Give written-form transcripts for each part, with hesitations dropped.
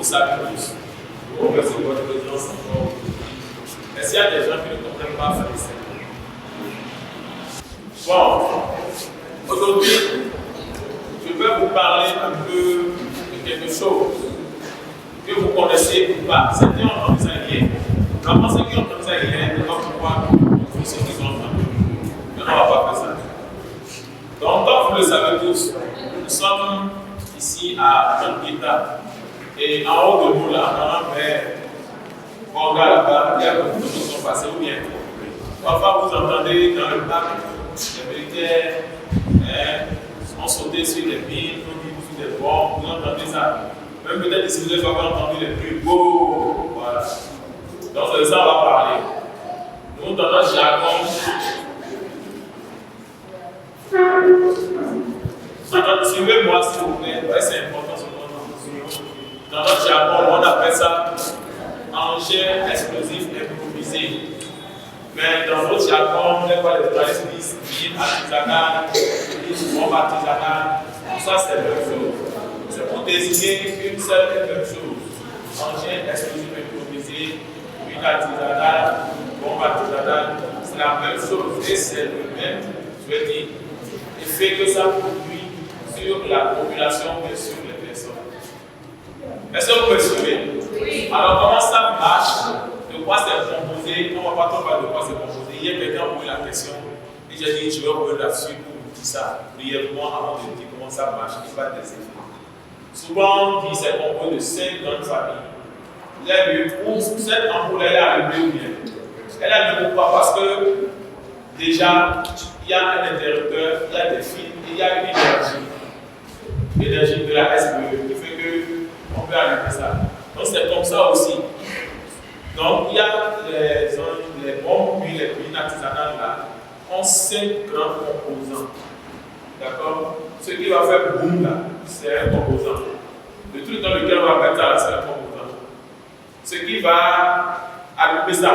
savez tous. Vous remercie votre présence encore. Mais s'il y a des gens qui ne comprennent pas français. Bon, aujourd'hui, je vais vous parler un peu de quelque chose que vous connaissez ou pas. C'était entendu ça hier. Comment ceux qui ont entendu ça hier ne vont pas pouvoir faire ce qu'ils ont entendu. Mais on ne va pas faire ça. Donc, comme vous le savez tous, nous sommes ici à Manguita. Et en haut de nous, là, on a vers Bonga là-bas, il y a beaucoup de choses qui sont passées ou bien. Parfois, vous entendez dans le parc, les militaires ont sauté sur les mines, ont mis sur des bombes, vous entendez ça. Même peut-être si vous avez entendu les plus beaux. Voilà. Donc, c'est de ça qu'on va parler. Nous, dans notre jargon, suivez-moi s'il vous plaît, ouais, c'est important ce moment. Dans notre jargon, on appelle ça engin explosif improvisé. Mais dans votre jargon, les journalistes disent mine artisanale, bombe artisanale, tout ça c'est la même chose. C'est pour désigner une seule et même chose. Engin explosif improvisé, mine artisanale, bombe artisanale, c'est la même chose et c'est le même, je veux dire, effet que ça produit sur la population et sur les personnes. Est-ce que vous me suivez? Oui. Alors, comment ça marche? De quoi c'est composé? On ne va pas trop parler de quoi c'est composé. Hier, quelqu'un a posé la question et j'ai dit je vais revenir là-dessus pour vous dire ça brièvement avant de dire comment ça marche et pas des effets. Souvent, on dit c'est composé de 5 grandes familles. Vous avez vu où cette ampoule elle est arrivée ou bien? Elle est arrivée pourquoi? Parce que déjà, il y a un interrupteur, il y a des fils, et il y a une énergie. L'énergie de la SBE qui fait qu'on peut allumer ça. Donc c'est comme ça aussi. Donc il y a les bombes, puis les mines artisanales là, ont 5 grands composants. D'accord? Ce qui va faire boum là, c'est un composant. Le truc dans lequel on va mettre ça là, c'est un composant. Ce qui va allumer ça,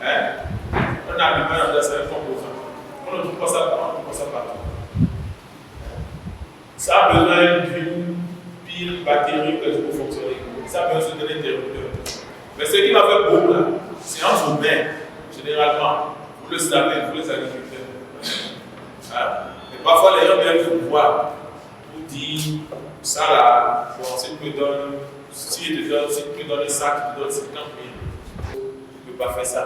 un allumeur là, c'est un composant. On ne trouve pas ça partout. Ça a besoin d'une pile batterie pour fonctionner. Ça a besoin d'un interrupteur. Mais ce qui va faire boum là, c'est en vos mains, généralement. Vous le savez, vous les agriculteurs. Et parfois les gens viennent vous voir, vous disent ça là, bon, si tu me donnes, un sac, tu me donnes 50 000. Tu ne peux pas faire ça.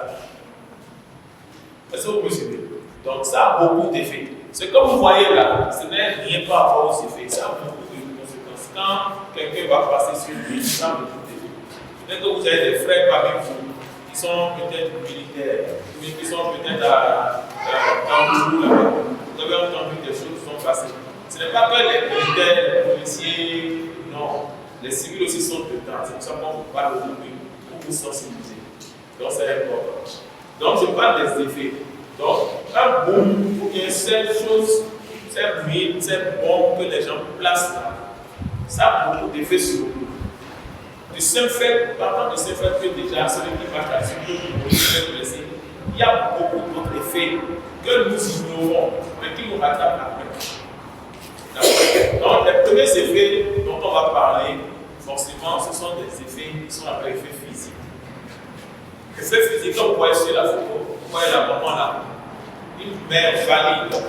Est-ce que vous me suivez? Donc ça a beaucoup d'effets. Ce que vous voyez là, ce n'est rien par rapport aux effets. Ça a beaucoup de conséquences. Quand quelqu'un va passer sur lui, ça a beaucoup d'effets. Peut-être que vous avez des frères parmi vous qui sont peut-être militaires, ou qui sont peut-être dans le boulot là-bas. Vous avez entendu des choses qui sont passées. Ce n'est pas que les militaires, les policiers, non. Les civils aussi sont dedans. C'est pour ça qu'on vous parle aujourd'hui pour vous sensibiliser. Donc c'est important. Donc je parle des effets. Donc, un boom, ou bien cette chose, cette mine, cette bombe que les gens placent là, ça a beaucoup d'effets sur nous. Du simple fait, partant du simple fait que déjà, celui qui marche là-dessus, il y a beaucoup d'autres effets que nous ignorons, mais qui nous rattrapent après. Donc, les premiers effets dont on va parler, forcément, ce sont des effets qui sont appelés effets physiques. Effets physiques, comme vous voyez sur la photo, vous voyez la maman là, une mère valide.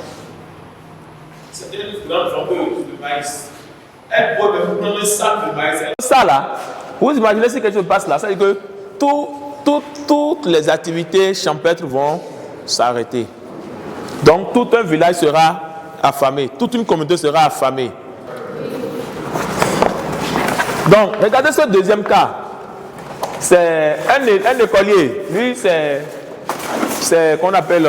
C'était une grande vendeuse de maïs. Elle pouvait même prendre un sac de maïs. Ça là, vous imaginez si quelque chose passe là, ça veut dire que toutes les activités champêtres vont s'arrêter. Donc tout un village sera affamé, toute une communauté sera affamée. Donc regardez ce deuxième cas. C'est un écolier. Lui, c'est qu'on appelle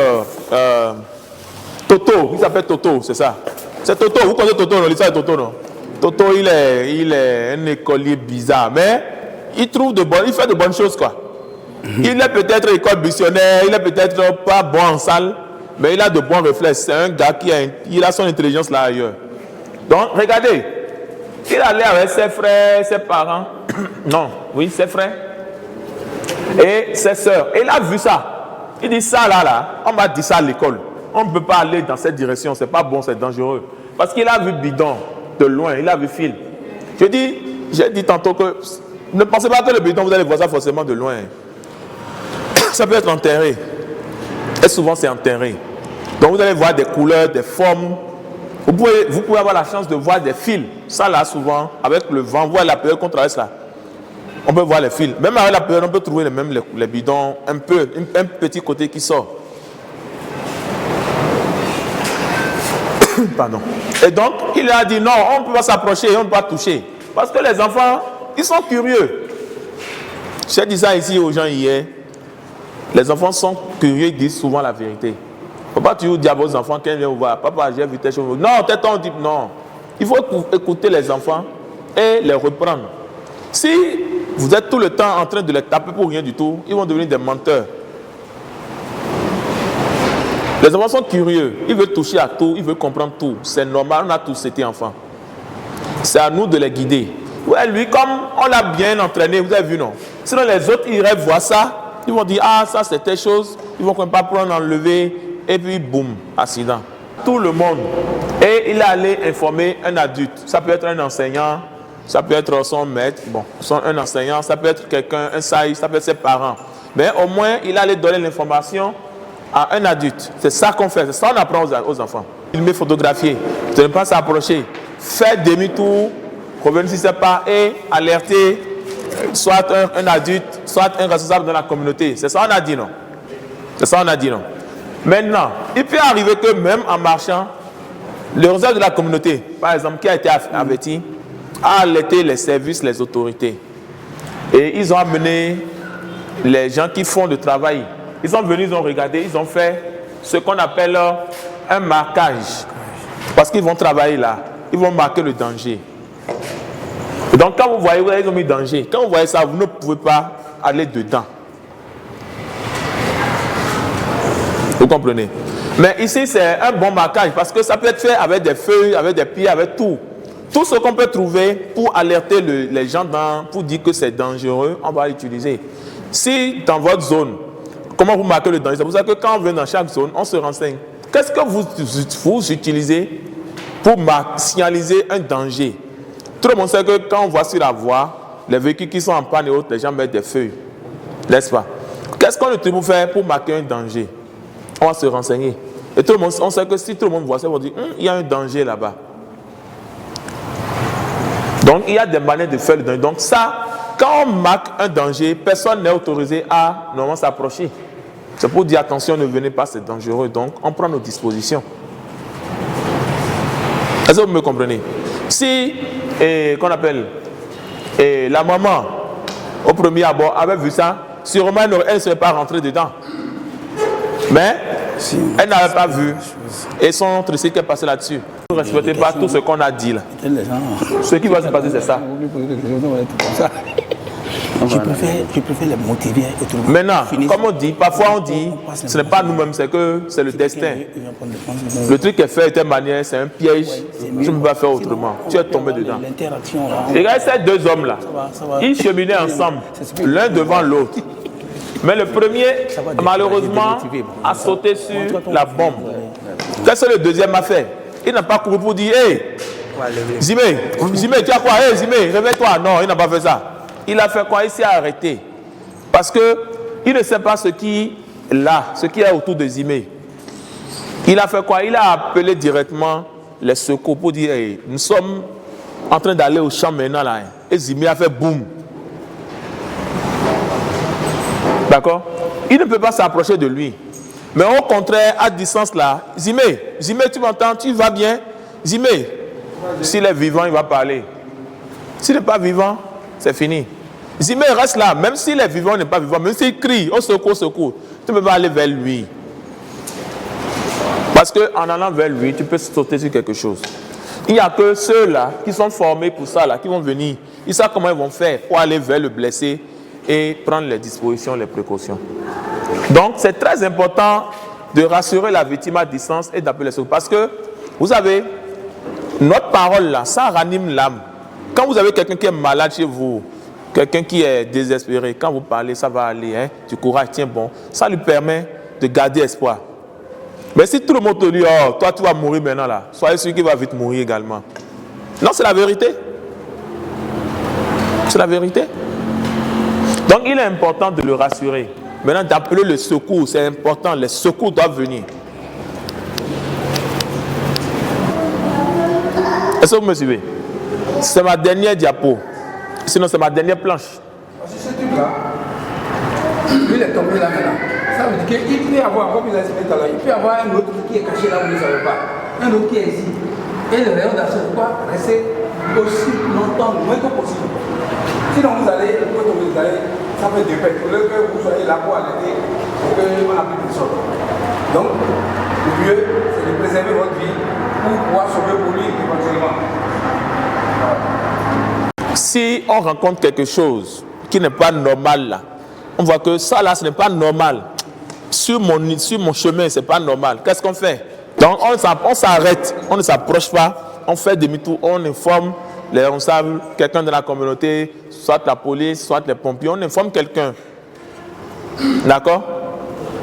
Toto. Il s'appelle Toto, c'est ça. C'est Toto. Vous connaissez Toto, non? L'histoire de Toto, non? Toto, il est un écolier bizarre, mais il fait de bonnes choses, quoi. Il est peut-être école missionnaire, il est peut-être pas bon en salle, mais il a de bons réflexes. C'est un gars qui a son intelligence là ailleurs. Donc, regardez. Il allait avec ses frères, ses parents. Non, oui, ses frères. Et ses sœurs. Et il a vu ça. Il dit ça là, on m'a dit ça à l'école. On ne peut pas aller dans cette direction, c'est pas bon, c'est dangereux. Parce qu'il a vu bidon de loin, il a vu fil. J'ai dit tantôt que Ne pensez pas que le bidon, vous allez voir ça forcément de loin. Ça peut être enterré. Et souvent, c'est enterré. Donc, vous allez voir des couleurs, des formes. Vous pouvez avoir la chance de voir des fils. Ça, là, souvent, avec le vent, vous voyez la période qu'on traverse là. On peut voir les fils. Même avec la période, on peut trouver les bidons, un petit côté qui sort. Pardon. Et donc, il a dit non, on ne peut pas s'approcher, on ne peut pas toucher. Parce que les enfants, ils sont curieux. J'ai dit ça ici aux gens hier. Les enfants sont curieux, ils disent souvent la vérité. Il ne faut pas toujours dire à vos enfants, quand ils viennent vous voir, papa, j'ai vu tes choses. Non, tais-toi, on dit non. Il faut écouter les enfants et les reprendre. Si vous êtes tout le temps en train de les taper pour rien du tout, ils vont devenir des menteurs. Les enfants sont curieux, ils veulent toucher à tout, ils veulent comprendre tout. C'est normal, on a tous été enfants. C'est à nous de les guider. Ouais, lui, comme on l'a bien entraîné, vous avez vu, non? Sinon, les autres iraient voir ça, ils vont dire, ah, ça c'est telle chose, ils vont même pas prendre, enlever, et puis boum, accident. Tout le monde. Et il est allé informer un adulte. Ça peut être un enseignant, ça peut être son maître, bon, un enseignant, ça peut être quelqu'un, un sage, ça peut être ses parents. Mais au moins, il est allé donner l'information à un adulte. C'est ça qu'on fait, c'est ça qu'on apprend aux enfants. Filmer, photographier, de ne pas s'approcher, faire demi-tour, revenir si c'est pas et alerter soit un adulte, soit un responsable de la communauté. C'est ça qu'on a dit, non? C'est ça qu'on a dit, non? Maintenant, il peut arriver que même en marchant, le responsable de la communauté, par exemple, qui a été averti, a alerté les services, les autorités. Et ils ont amené les gens qui font le travail. Ils sont venus, ils ont regardé, ils ont fait ce qu'on appelle un marquage. Parce qu'ils vont travailler là, ils vont marquer le danger. Et donc quand vous voyez, ils ont mis danger. Quand vous voyez ça, vous ne pouvez pas aller dedans. Vous comprenez? Mais ici, c'est un bon marquage parce que ça peut être fait avec des feuilles, avec des pieds, avec tout. Tout ce qu'on peut trouver pour alerter les gens, pour dire que c'est dangereux, on va l'utiliser. Si dans votre zone, comment vous marquez le danger? C'est pour ça que quand on vient dans chaque zone, on se renseigne. Qu'est-ce que vous utilisez pour signaliser un danger? Tout le monde sait que quand on voit sur la voie, les véhicules qui sont en panne et autres, les gens mettent des feuilles. N'est-ce pas? Qu'est-ce qu'on utilise pour faire pour marquer un danger? On va se renseigner. Et tout le monde, on sait que si tout le monde voit ça, on va dire, il y a un danger là-bas. Donc, il y a des manières de faire le danger. Donc, ça, quand on marque un danger, personne n'est autorisé à normalement s'approcher. C'est pour dire, attention, ne venez pas, c'est dangereux. Donc, on prend nos dispositions. Est-ce que vous me comprenez? Si, qu'on appelle, la maman, au premier abord, avait vu ça, sûrement, elle ne serait pas rentrée dedans. Mais, elle n'avait pas vu. Et son tricycle qui est passé là-dessus. Ne respectez pas tout ce qu'on a dit là. Ce qui va se passer, c'est ça. Je préfère les motiver. Maintenant, comme on dit, parfois on dit, ce n'est pas nous-mêmes, c'est que c'est le destin. Le truc est fait de telle manière, c'est un piège, je ne peux pas faire autrement. Tu es tombé dedans. Et regarde ces deux hommes-là, ils cheminaient ensemble, l'un devant l'autre. Mais le premier, malheureusement, a sauté sur la bombe. Qu'est-ce que le deuxième a fait? Il n'a pas couru pour dire, hé, Zimé, tu as quoi? Hé, Zimé, réveille-toi. Non, il n'a pas fait ça. Il a fait quoi? Il s'est arrêté. Parce qu'il ne sait pas ce qui est autour de Zimé. Il a fait quoi? Il a appelé directement les secours pour dire, hey, nous sommes en train d'aller au champ maintenant là. Et Zimé a fait boum. D'accord? Il ne peut pas s'approcher de lui. Mais au contraire, à distance là, Zimé, tu m'entends? Tu vas bien? Zimé, s'il est vivant, il va parler. S'il n'est pas vivant, c'est fini. Zimé reste là, même s'il est vivant ou n'est pas vivant, même s'il crie, au secours, tu ne peux pas aller vers lui. Parce qu'en allant vers lui, tu peux sauter sur quelque chose. Il n'y a que ceux-là qui sont formés pour ça, là, qui vont venir. Ils savent comment ils vont faire pour aller vers le blessé et prendre les dispositions, les précautions. Donc, c'est très important de rassurer la victime à distance et d'appeler les secours. Parce que, vous savez, notre parole là, ça ranime l'âme. Quand vous avez quelqu'un qui est malade chez vous, quelqu'un qui est désespéré, quand vous parlez, ça va aller, hein, du courage, tiens bon, ça lui permet de garder espoir. Mais si tout le monde te dit, oh, toi tu vas mourir maintenant là, soyez sûr qu'il va vite mourir également. Non, c'est la vérité. C'est la vérité. Donc il est important de le rassurer. Maintenant d'appeler le secours, c'est important, les secours doivent venir. Est-ce que vous me suivez? C'est ma dernière diapo. Sinon c'est ma dernière planche. Ce truc-là, il est tombé là maintenant. Ça veut dire qu'il peut y avoir, comme il a expliqué tout à l'heure, il peut y avoir un autre qui est caché là où vous ne savez pas. Un autre qui est ici. Et le rayon d'action doit rester aussi longtemps, le moins que possible. Sinon vous allez, ça fait deux pètes. Au lieu que vous soyez là pour arrêter, pour qu'on n'a plus de sorte. Donc, le mieux, c'est de préserver votre vie pour pouvoir sauver pour lui éventuellement. Si on rencontre quelque chose qui n'est pas normal là, on voit que ça là, ce n'est pas normal. Sur mon chemin, ce n'est pas normal. Qu'est-ce qu'on fait? Donc on s'arrête, on ne s'approche pas, on fait demi-tour, on informe les responsables, quelqu'un de la communauté, soit la police, soit les pompiers, on informe quelqu'un. D'accord?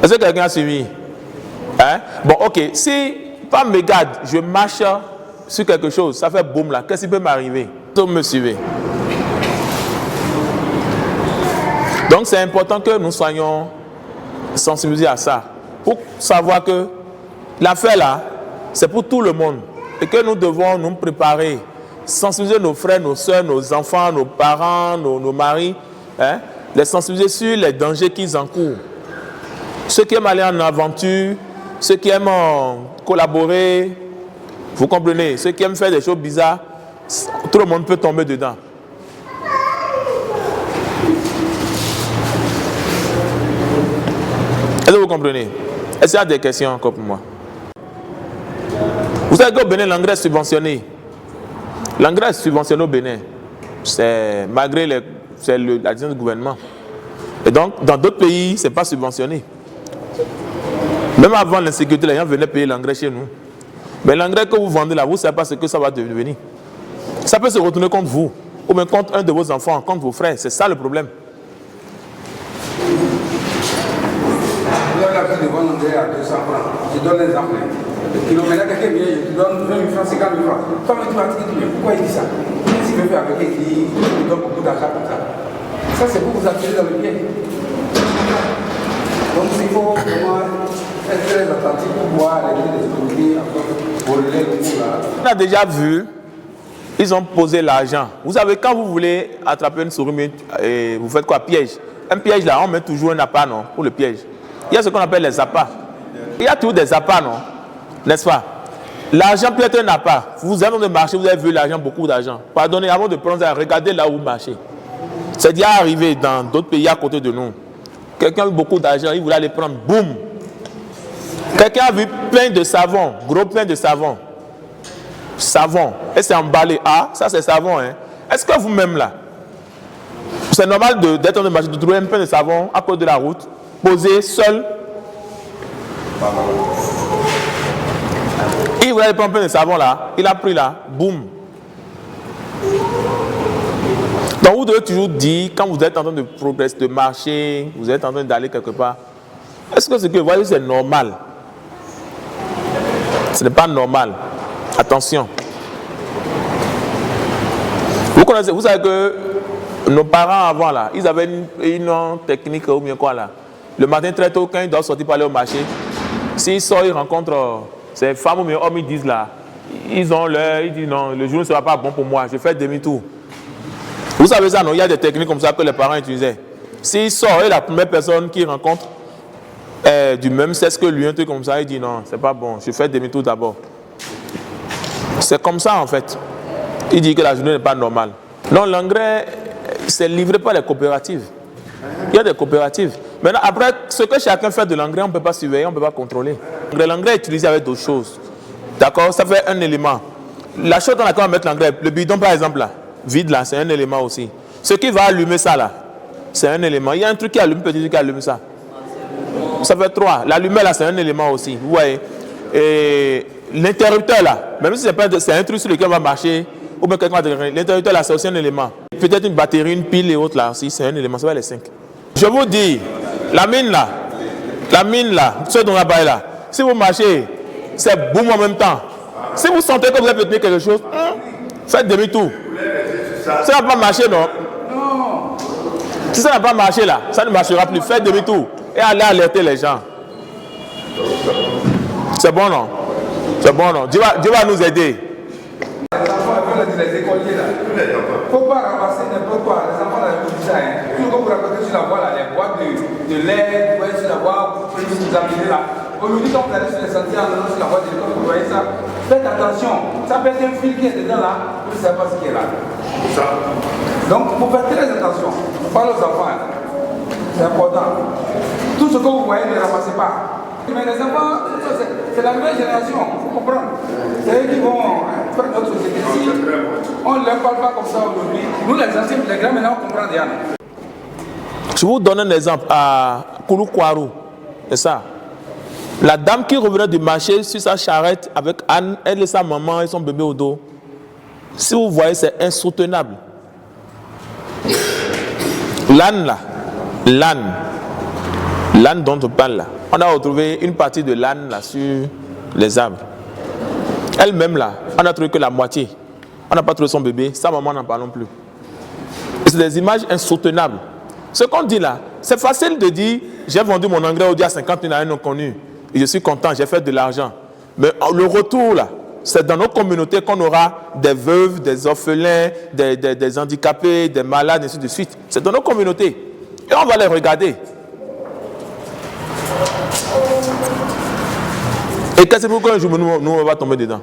Est-ce que quelqu'un a suivi? Hein? Bon, ok, si par mégarde, je marche sur quelque chose, ça fait boum là, qu'est-ce qui peut m'arriver? Vous me suivez? Donc c'est important que nous soyons sensibilisés à ça, pour savoir que l'affaire là, c'est pour tout le monde et que nous devons nous préparer, sensibiliser nos frères, nos soeurs, nos enfants, nos parents, nos maris, hein, les sensibiliser sur les dangers qu'ils encourent. Ceux qui aiment aller en aventure, ceux qui aiment collaborer, vous comprenez, ceux qui aiment faire des choses bizarres, tout le monde peut tomber dedans. Est-ce que vous comprenez? Est-ce qu'il y a des questions encore pour moi? Vous savez qu'au Bénin, l'engrais est subventionné. L'engrais est subventionné au Bénin. C'est malgré la décision du gouvernement. Et donc, dans d'autres pays, ce n'est pas subventionné. Même avant l'insécurité, les gens venaient payer l'engrais chez nous. Mais l'engrais que vous vendez là, vous ne savez pas ce que ça va devenir. Ça peut se retourner contre vous, ou bien contre un de vos enfants, contre vos frères. C'est ça le problème. Vous avez l'habitude de vendre l'engrais à 200 francs. Je donne l'exemple. Le kilomètre, quelqu'un vient, je te donne 20 000 francs, 50 000 francs. Toi, tu vas te dire, pourquoi il dit ça? Qu'est-ce qu'il veut faire avec quelqu'un qui donne beaucoup d'argent comme ça? Ça, c'est pour vous attirer dans le pied. Donc, il faut vraiment être très attentif pour pouvoir régler les autorités pour régler le coup là. On a déjà vu, ils ont posé l'argent. Vous savez, quand vous voulez attraper une souris, vous faites quoi? Piège. Un piège là, on met toujours un appât, non? Pour le piège. Il y a ce qu'on appelle les appâts. Il y a toujours des appâts, non? N'est-ce pas? L'argent peut être un appât. Vous êtes en train de marcher, vous avez vu l'argent, beaucoup d'argent. Pardonnez, avant de prendre ça, regardez là où vous marchez. C'est déjà arrivé dans d'autres pays à côté de nous. Quelqu'un a eu beaucoup d'argent, il voulait aller prendre, boum. Quelqu'un a vu plein de savon, gros plein de savon. Savon. Et c'est emballé. Ah, ça c'est savon, hein. Est-ce que vous-même là, c'est normal d'être en train de marcher, de trouver un plein de savon à côté de la route, posé seul? Il voulait aller prendre un plein de savon là, il a pris là, boum. Donc vous devez toujours dire, quand vous êtes en train de progresser, de marcher, vous êtes en train d'aller quelque part, est-ce que ce que vous voyez c'est normal? Ce n'est pas normal. Attention. Vous savez que nos parents avant là, ils avaient une technique ou bien quoi là. Le matin très tôt, quand ils doivent sortir pour aller au marché, s'ils sortent, ils rencontrent ces femmes ou bien hommes, ils disent là, ils disent non, le jour ne sera pas bon pour moi, je fais demi-tour. Vous savez ça, non? Il y a des techniques comme ça que les parents utilisaient. S'il sort et la première personne qu'il rencontre du même sexe que lui, un truc comme ça, il dit non, c'est pas bon, je fais demi-tour d'abord. C'est comme ça en fait. Il dit que la journée n'est pas normale. Non, l'engrais, c'est livré par les coopératives. Il y a des coopératives. Maintenant, après, ce que chacun fait de l'engrais, on ne peut pas surveiller, on ne peut pas contrôler. L'engrais est utilisé avec d'autres choses. D'accord? Ça fait un élément. La chose dans laquelle on va mettre l'engrais, le bidon par exemple là, vide là, c'est un élément aussi. Ce qui va allumer ça là, c'est un élément. Il y a un truc qui allume, petit truc qui allume ça. Ça fait 3. L'allumeur là, c'est un élément aussi. Vous voyez? Et l'interrupteur là, même si c'est un truc sur lequel on va marcher, ou bien quelqu'un va dire, l'interrupteur là, c'est aussi un élément. Peut-être une batterie, une pile et autres là aussi, c'est un élément. Ça va les 5. Je vous dis, la mine là, ce dont on a parlé là, si vous marchez, c'est boum en même temps. Si vous sentez que vous avez pété quelque chose, faites demi-tour. Ça ne va pas marcher, non? Si ça n'a pas marché là, ça ne marchera plus. Faites demi-tour et allez alerter les gens. C'est bon, non? C'est bon, non? Dieu va nous aider. Les enfants veulent les écoliers là. Il ne faut pas ramasser n'importe quoi. Les enfants là, ils disent ça. Tout comme vous racontez sur la voie là, les boîtes de lait, vous voyez sur la voie, vous pouvez vous amener là. Aujourd'hui, quand vous allez sur les sentiers en allant sur la voie de l'école, vous voyez ça. Faites attention. Ça peut être un fil qui est dedans là, vous ne savez pas ce qui est là. Donc, il faut faire très attention. On parle aux enfants. C'est important. Tout ce que vous voyez, ne ramassez pas. Mais les enfants, c'est la nouvelle génération, il faut comprendre. C'est eux qui vont faire notre société. Si on ne leur parle pas comme ça aujourd'hui, nous les anciens, les grands maintenant, on comprend rien. Je vous donne un exemple à Kouloukouarou. C'est ça. La dame qui revenait du marché sur sa charrette avec Anne, elle et sa maman et son bébé au dos. Si vous voyez, c'est insoutenable. L'âne là, l'âne dont on parle là, on a retrouvé une partie de l'âne là sur les arbres. Elle-même là, on a trouvé que la moitié. On n'a pas trouvé son bébé, sa maman n'en parlons plus. C'est des images insoutenables. Ce qu'on dit là, c'est facile de dire, j'ai vendu mon engrais au dia 50 000 à un inconnu. Et je suis content, j'ai fait de l'argent. Mais le retour là, c'est dans nos communautés qu'on aura des veuves, des orphelins, des handicapés, des malades, et ainsi de suite. C'est dans nos communautés. Et on va les regarder. Et qu'est-ce que c'est pourquoi un jour nous on va tomber dedans?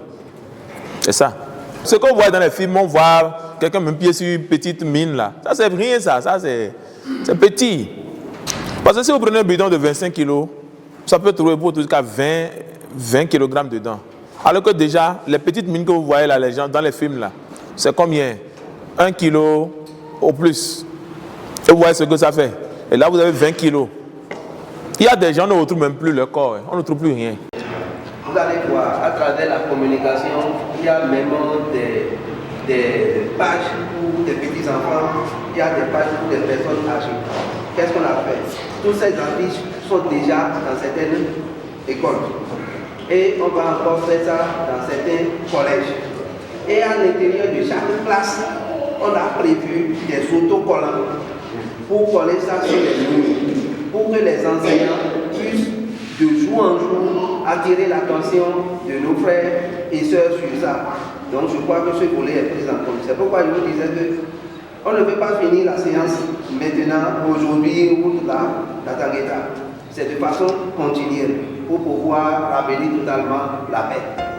C'est ça. Ce qu'on voit dans les films, on voit quelqu'un me pied sur une petite mine là. Ça c'est rien ça c'est petit. Parce que si vous prenez un bidon de 25 kg, ça peut trouver pour jusqu'à 20 kg dedans. Alors que déjà, les petites mines que vous voyez là, les gens dans les films là, c'est combien? 1 kg au plus. Et vous voyez ce que ça fait. Et là, vous avez 20 kg. Il y a des gens, on ne retrouve même plus leur corps. On ne retrouve plus rien. Vous allez voir, à travers la communication, il y a même des pages pour des petits-enfants, il y a des pages pour des personnes âgées. Qu'est-ce qu'on a fait? Tous ces affiches sont déjà dans certaines écoles. Et on va encore faire ça dans certains collèges. Et à l'intérieur de chaque classe, on a prévu des autocollants pour coller ça sur les murs, pour que les enseignants puissent de jour en jour attirer l'attention de nos frères et sœurs sur ça. Donc je crois que ce volet est pris en compte. C'est pourquoi je vous disais qu'on ne peut pas finir la séance maintenant, aujourd'hui ou là, dans Tangueta. C'est de façon continuelle pour pouvoir ramener totalement la paix.